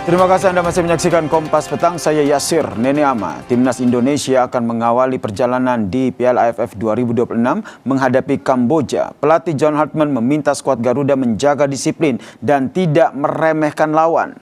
Terima kasih Anda masih menyaksikan Kompas Petang, saya Yasir Neneama. Timnas Indonesia akan mengawali perjalanan di Piala AFF 2026 menghadapi Kamboja. Pelatih John Hartman meminta skuad Garuda menjaga disiplin dan tidak meremehkan lawan.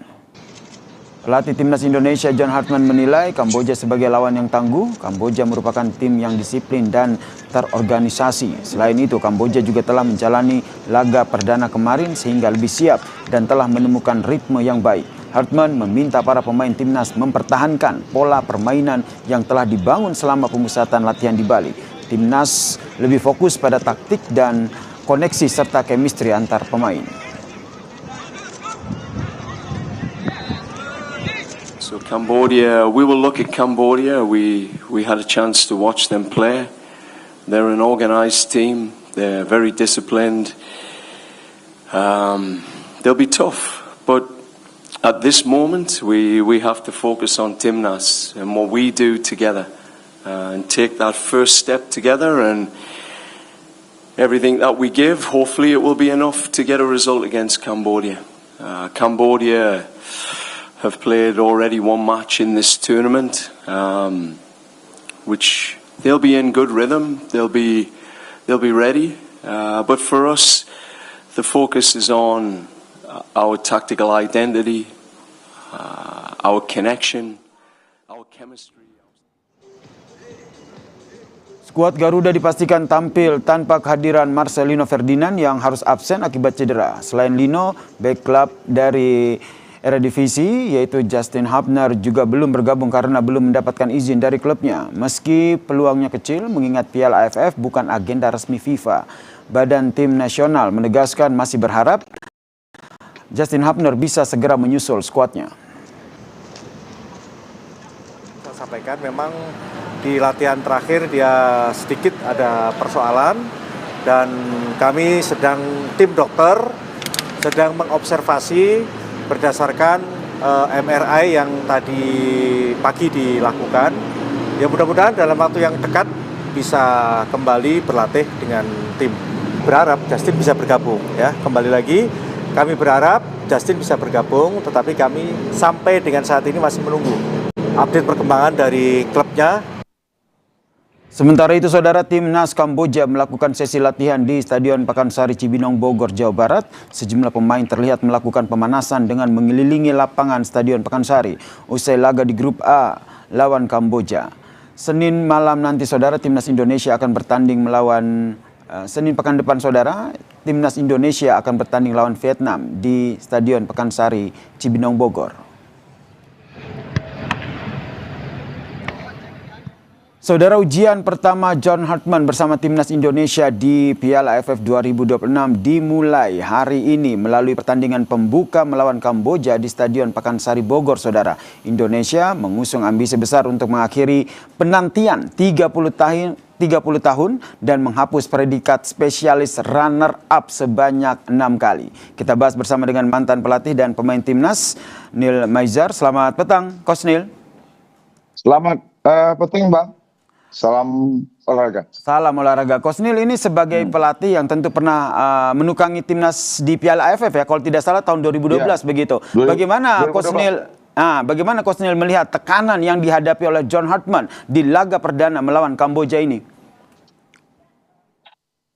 Pelatih Timnas Indonesia John Hartman menilai Kamboja sebagai lawan yang tangguh. Kamboja merupakan tim yang disiplin dan terorganisasi. Selain itu, Kamboja juga telah menjalani laga perdana kemarin sehingga lebih siap dan telah menemukan ritme yang baik. Hartman meminta para pemain timnas mempertahankan pola permainan yang telah dibangun selama pemusatan latihan di Bali. Timnas lebih fokus pada taktik dan koneksi serta chemistry antar pemain. So Cambodia, we will look at Cambodia. We had a chance to watch them play. They're an organized team. They're very disciplined. They'll be tough, but at this moment, we have to focus on Timnas and what we do together and take that first step together, and everything that we give, hopefully it will be enough to get a result against Cambodia. Cambodia have played already one match in this tournament, which they'll be in good rhythm, they'll be ready, but for us, the focus is on our tactical identity, our connection, our chemistry. Skuad Garuda dipastikan tampil tanpa kehadiran Marcelino Ferdinand yang harus absen akibat cedera. Selain Lino, bek klub dari Eredivisie yaitu Justin Hubner juga belum bergabung karena belum mendapatkan izin dari klubnya. Meski peluangnya kecil, mengingat Piala AFF bukan agenda resmi FIFA. Badan Tim Nasional menegaskan masih berharap Justin Hubner bisa segera menyusul skuadnya. Saya sampaikan memang di latihan terakhir dia sedikit ada persoalan dan kami tim dokter sedang mengobservasi berdasarkan MRI yang tadi pagi dilakukan. Ya mudah-mudahan dalam waktu yang dekat bisa kembali berlatih dengan tim. Berharap Justin bisa bergabung ya. Kembali lagi kami berharap Justin bisa bergabung, tetapi kami sampai dengan saat ini masih menunggu update perkembangan dari klubnya. Sementara itu, saudara, timnas Kamboja melakukan sesi latihan di Stadion Pakansari Cibinong, Bogor, Jawa Barat. Sejumlah pemain terlihat melakukan pemanasan dengan mengelilingi lapangan Stadion Pakansari usai laga di Grup A lawan Kamboja. Senin malam nanti, saudara, timnas Indonesia akan bertanding melawan Senin pekan depan, saudara, timnas Indonesia akan bertanding lawan Vietnam di Stadion Pakansari Cibinong, Bogor. Saudara, ujian pertama John Hartman bersama timnas Indonesia di Piala AFF 2026 dimulai hari ini melalui pertandingan pembuka melawan Kamboja di Stadion Pakansari Bogor, saudara. Indonesia mengusung ambisi besar untuk mengakhiri penantian 30 tahun dan menghapus predikat spesialis runner-up sebanyak 6 kali. Kita bahas bersama dengan mantan pelatih dan pemain timnas, Nil Maizar. Selamat petang, Coach Nil. Selamat petang, Bang. Salam olahraga. Salam olahraga. Coach Nil, ini sebagai pelatih yang tentu pernah menukangi timnas di Piala AFF ya, kalau tidak salah tahun 2012 begitu. Bagaimana Coach Nil? Bagaimana Coach Nil melihat tekanan yang dihadapi oleh John Hartman di laga perdana melawan Kamboja ini?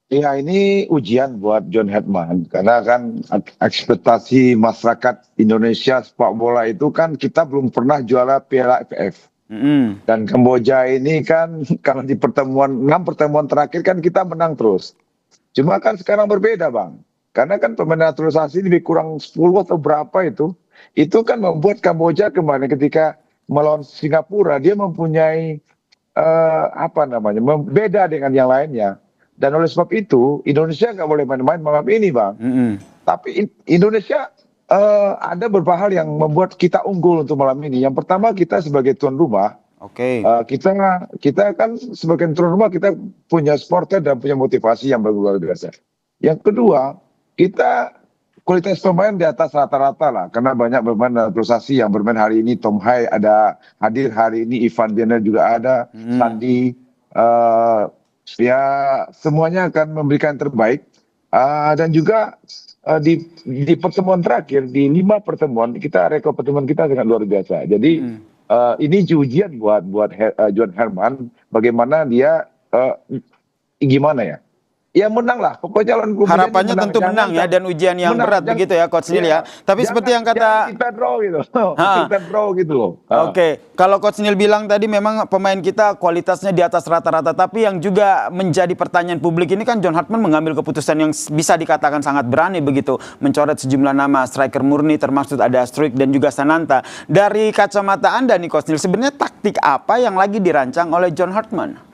Ya, ini ujian buat John Hartman karena kan ekspektasi masyarakat Indonesia sepak bola itu kan kita belum pernah juara Piala AFF. Dan Kamboja ini kan karena di 6 pertemuan terakhir kan kita menang terus. Cuma kan sekarang berbeda, Bang. Karena kan pemain naturalisasi lebih kurang 10 atau berapa itu. Itu kan membuat Kamboja kemarin ketika melawan Singapura dia mempunyai beda dengan yang lainnya. Dan oleh sebab itu Indonesia nggak boleh main-main malam ini, Bang. Tapi Indonesia ada beberapa hal yang membuat kita unggul untuk malam ini. Yang pertama, kita sebagai tuan rumah, kita kan sebagai tuan rumah kita punya supporter dan punya motivasi yang luar biasa. Yang kedua, kita kualitas pemain di atas rata-rata lah, karena banyak pemain naturalisasi yang bermain hari ini. Tom Hai hadir hari ini, Ivan Diana juga ada, Sandi, ya semuanya akan memberikan yang terbaik. Dan juga di pertemuan terakhir di 5 pertemuan kita rekor pertemuan kita sangat luar biasa. Jadi ini ujian buat John Herman bagaimana dia gimana ya? Ya menang lah, pokoknya lawan Kamboja Harapannya tentu menang ya, dan ujian yang berat begitu ya Coach Neil ya. Tapi seperti yang kata kita draw gitu. Kita draw gitu loh. Oke, kalau Coach Neil bilang tadi memang pemain kita kualitasnya di atas rata-rata, tapi yang juga menjadi pertanyaan publik ini kan John Hartman mengambil keputusan yang bisa dikatakan sangat berani begitu, mencoret sejumlah nama striker murni termasuk ada Struijk dan juga Sananta. Dari kacamata Anda nih Coach Neil, sebenarnya taktik apa yang lagi dirancang oleh John Hartman?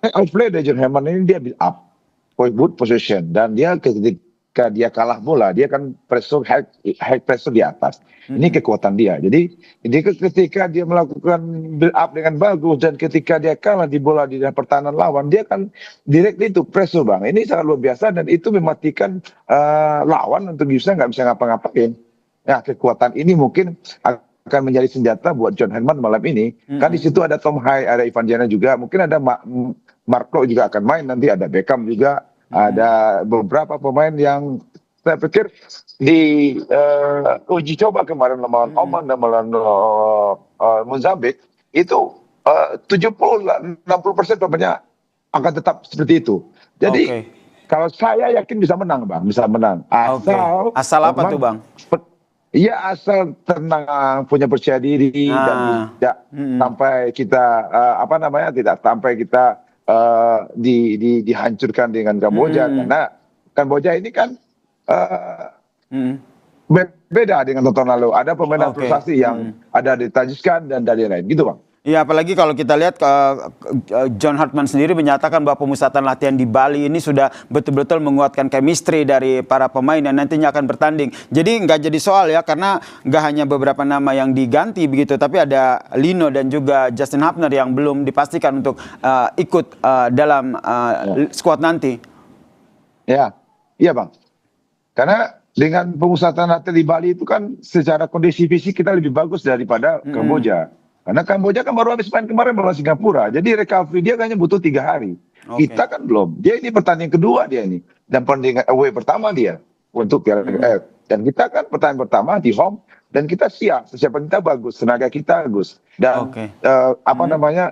Outplay dari John Herman ini dia build up good position, dan dia ketika dia kalah bola dia kan pressure high pressure di atas. Ini kekuatan dia. Jadi ketika dia melakukan build up dengan bagus dan ketika dia kalah di bola di pertahanan lawan, dia kan direct itu pressure bang. Ini sangat luar biasa dan itu mematikan lawan untuk nggak bisa ngapa-ngapain. Nah kekuatan ini mungkin akan menjadi senjata buat John Herman malam ini. Kan di situ ada Tom Hai, ada Ivan Jana juga, mungkin ada Marco juga akan main, nanti ada Beckham juga, ada beberapa pemain yang saya pikir di uji coba kemarin melawan Oman dan melawan Mozambik itu 70-60% pemainnya akan tetap seperti itu. Jadi kalau saya yakin bisa menang bang, bisa menang. Asal apa tuh bang? Iya asal tenang, punya percaya diri dan tidak sampai kita tidak sampai kita dihancurkan dengan Kamboja, karena Kamboja ini kan beda dengan tahun lalu. Ada pemain naturalisasi yang ada di Tajikistan dan dari lain gitu bang. Ya apalagi kalau kita lihat John Hartman sendiri menyatakan bahwa pemusatan latihan di Bali ini sudah betul-betul menguatkan chemistry dari para pemain yang nantinya akan bertanding. Jadi nggak jadi soal ya, karena nggak hanya beberapa nama yang diganti begitu, tapi ada Lino dan juga Justin Hapner yang belum dipastikan untuk ikut dalam skuad nanti. Ya, iya bang. Karena dengan pemusatan latihan di Bali itu kan secara kondisi fisik kita lebih bagus daripada Kamboja. Karena Kamboja kan baru habis main kemarin melawan Singapura. Jadi recovery dia hanya butuh 3 hari. Kita kan belum. Dia ini pertandingan kedua dia ini. Dan pertandingan away pertama dia untuk Piala AFF. Dan kita kan pertandingan pertama di home. Dan kita siap. Kesiapan kita bagus. Tenaga kita bagus. Dan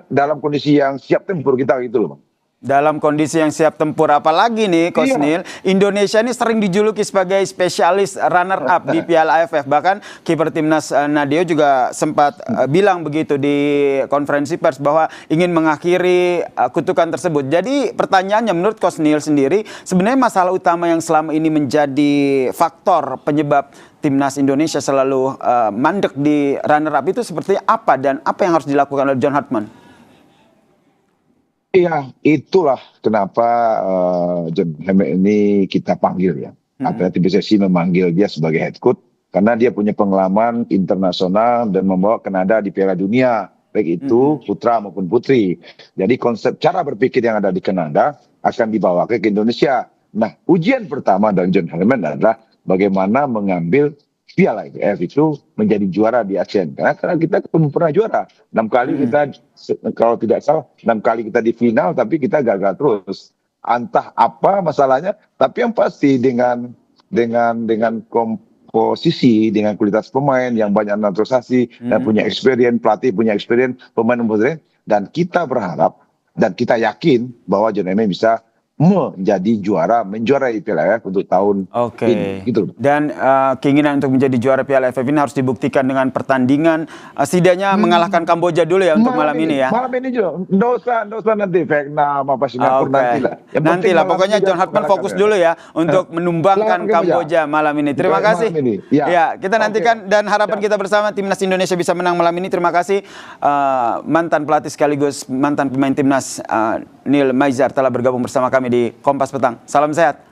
dalam kondisi yang siap tempur kita gitu loh bang. Dalam kondisi yang siap tempur, apalagi nih Coach Neil, Indonesia ini sering dijuluki sebagai spesialis runner up di Piala AFF. Bahkan kiper timnas Nadeo juga sempat bilang begitu di konferensi pers bahwa ingin mengakhiri kutukan tersebut. Jadi pertanyaannya menurut Coach Neil sendiri, sebenarnya masalah utama yang selama ini menjadi faktor penyebab timnas Indonesia selalu mandek di runner up itu seperti apa, dan apa yang harus dilakukan oleh John Hartman? Iya, itulah kenapa John Herman ini kita panggil ya. Atlet PSSI memanggil dia sebagai head coach karena dia punya pengalaman internasional dan membawa Kanada di Piala Dunia, baik itu putra maupun putri. Jadi konsep cara berpikir yang ada di Kanada akan dibawa ke Indonesia. Nah, ujian pertama dari John Herman adalah bagaimana mengambil Piala AFF itu menjadi juara di ASEAN. Karena kita belum pernah juara. 6 kali kita, kalau tidak salah, 6 kali kita di final, tapi kita gagal terus. Entah apa masalahnya, tapi yang pasti dengan komposisi, dengan kualitas pemain yang banyak naturalisasi, dan punya experience, pelatih punya experience, pemain modern, dan kita berharap, dan kita yakin bahwa John Herman bisa menjadi juara, menjuarai Piala AFF untuk tahun ini. Gitu. Dan keinginan untuk menjadi juara Piala AFF ini harus dibuktikan dengan pertandingan setidaknya mengalahkan Kamboja dulu ya untuk malam ini ya. Malam ini juga. Nggak usah nanti Vietnam apa Singapura nanti lah. Pokoknya John Hartman fokus dulu ya untuk menumbangkan Kamboja malam ini. Terima kasih. Ya, kita nantikan dan harapan kita bersama timnas Indonesia bisa menang malam ini. Terima kasih mantan pelatih sekaligus mantan pemain timnas Neil Maizar telah bergabung bersama kami di Kompas Petang. Salam sehat.